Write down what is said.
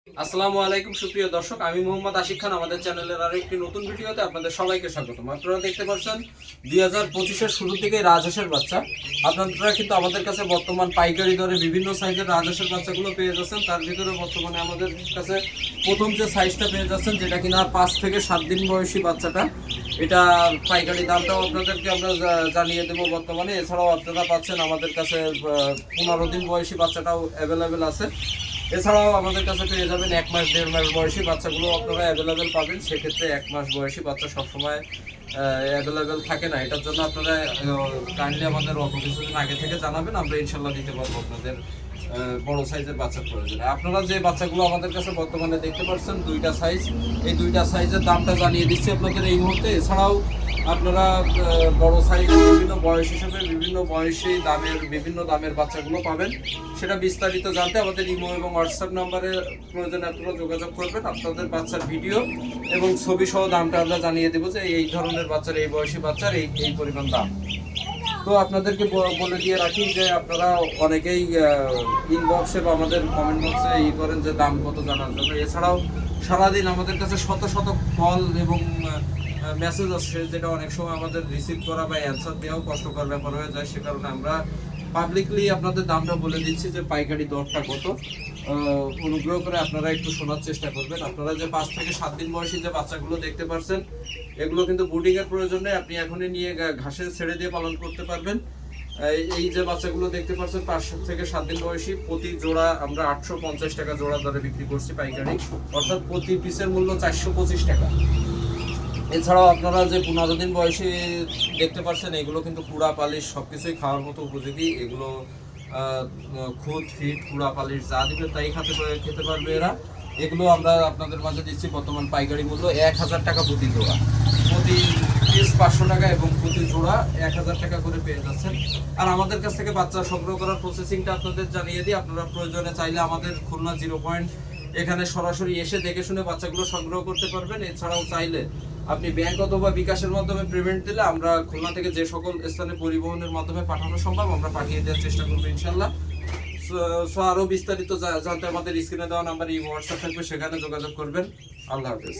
আসসালামু আলাইকুম সুপ্রিয় দর্শক, আমি মোহাম্মদ আশিক খান। আমাদের চ্যানেলের আরো একটি নতুন ভিডিওতে আপনাদের সবাইকে স্বাগতম। আপনারা দেখতে পাচ্ছেন 2025-এর শুরুর দিকে রাজহাঁসের বাচ্চা। আপনারা কিন্তু আমাদের কাছে বর্তমান পাইকারি দরে বিভিন্ন সাইজের রাজহাঁসের বাচ্চাগুলো পেয়ে যাচ্ছেন। তার ভিতরে বর্তমানে আমাদের কাছে প্রথম যে সাইজটা পেয়ে যাচ্ছেন, যেটা কিনা 5 থেকে 7 দিন বয়সী বাচ্চাটা, এটা পাইকারি দামটাও আপনাদেরকে আমরা জানিয়ে দেবো বর্তমানে। এছাড়াও আপনারা পাচ্ছেন আমাদের কাছে 15 দিন বয়সী বাচ্চাটাও অ্যাভেলেবেল আছে। এছাড়াও আমাদের কাছে পেয়ে যাবেন 1 মাস 1.5 মাস বয়সী বাচ্চাগুলো আপনারা অ্যাভেলেবেল পাবেন। সেক্ষেত্রে 1 মাস বয়সী বাচ্চা সবসময় অ্যাভেলেবেল থাকে না। এটার জন্য আপনারা কাইন্ডলি আমাদের অল্প কিছুদিন আগে থেকে জানাবেন, আমরা ইনশাল্লাহ দিতে পারবো আপনাদের বড় সাইজের বাচ্চার প্রয়োজনে। আপনারা যে বাচ্চাগুলো আমাদের কাছে বর্তমানে দেখতে পাচ্ছেন, 2টা সাইজ, এই 2টা সাইজের দামটা জানিয়ে দিচ্ছি আপনাদের এই মুহূর্তে। এছাড়াও আপনারা বড় সাইজের বিভিন্ন বয়স হিসেবে বিভিন্ন দামের বাচ্চাগুলো পাবেন। সেটা বিস্তারিত জানতে আমাদের ইমো এবং হোয়াটসঅ্যাপ নাম্বারে প্রয়োজনে আপনারা যোগাযোগ করবেন। আপনাদের বাচ্চার ভিডিও এবং ছবি সহ দামটা আমরা জানিয়ে দেবো যে এই ধরনের বাচ্চার, এই বয়সী বাচ্চার এই পরিমাণ দাম। তো আপনাদেরকে বলে দিয়ে রাখি যে আপনারা অনেকেই ইনবক্সে বা আমাদের কমেন্ট বক্সে করেন যে দাম কত জানার জন্য। এছাড়াও সারাদিন আমাদের কাছে শত শত কল এবং মেসেজ আসছে, যেটা অনেক সময় আমাদের রিসিভ করা বা অ্যান্সার দেওয়াও কষ্টকর ব্যাপার হয়ে যায়। সে কারণে আমরা পাবলিকলি আপনাদের দামটা বলে দিচ্ছি যে পাইকারি দরটা কত। অনুগ্রহ করে আপনারা একটু শোনার চেষ্টা করবেন। আপনারা যে 5 থেকে 7 দিন বয়সী যে বাচ্চাগুলো দেখতে পাচ্ছেন, এগুলো কিন্তু ব্রুডিংয়ের প্রয়োজন নেই। আপনি এখনই নিয়ে ঘাসে ছেড়ে দিয়ে পালন করতে পারবেন। এই যে বাচ্চাগুলো দেখতে পাচ্ছেন 5 থেকে 7 দিন বয়সী, প্রতি জোড়া আমরা 850 টাকা জোড়া দরে বিক্রি করছি পাইকারি, অর্থাৎ প্রতি পিসের মূল্য 425 টাকা। এছাড়াও আপনারা যে 15 দিন বয়সী দেখতে পাচ্ছেন, এগুলো কিন্তু কুড়া পালিশ সবকিছুই খাওয়ার মতো উপযোগী। এগুলো খুদ ফিট কুড়া পালিশ যা দিবে তাই খেতে পারবে এরা। এগুলো আমরা আপনাদের মাঝে দিচ্ছি বর্তমান পাইকারি মূল্য 1000 টাকা প্রতি জোড়া, প্রতি পিস 500 টাকা এবং প্রতি জোড়া 1000 টাকা করে পেয়ে যাচ্ছেন। আর আমাদের কাছ থেকে বাচ্চা সংগ্রহ করার প্রসেসিংটা আপনাদের জানিয়ে দিই। আপনারা প্রয়োজনে চাইলে আমাদের খুলনা 0 পয়েন্ট এখানে সরাসরি এসে দেখে শুনে বাচ্চাগুলো সংগ্রহ করতে পারবেন। এছাড়াও চাইলে আপনি ব্যাংক অথবা বিকাশের মাধ্যমে পেমেন্ট দিলে আমরা খুলনা থেকে যে সকল স্থানে পরিবহনের মাধ্যমে পাঠানো সম্ভব আমরা পাঠিয়ে দেওয়ার চেষ্টা করবো ইনশাল্লাহ। সো আরও বিস্তারিত জানতে আমাদের স্ক্রিনে দেওয়া নাম্বার হোয়াটসঅ্যাপ থাকবে, সেখানে যোগাযোগ করবেন। আল্লাহ হাফেজ।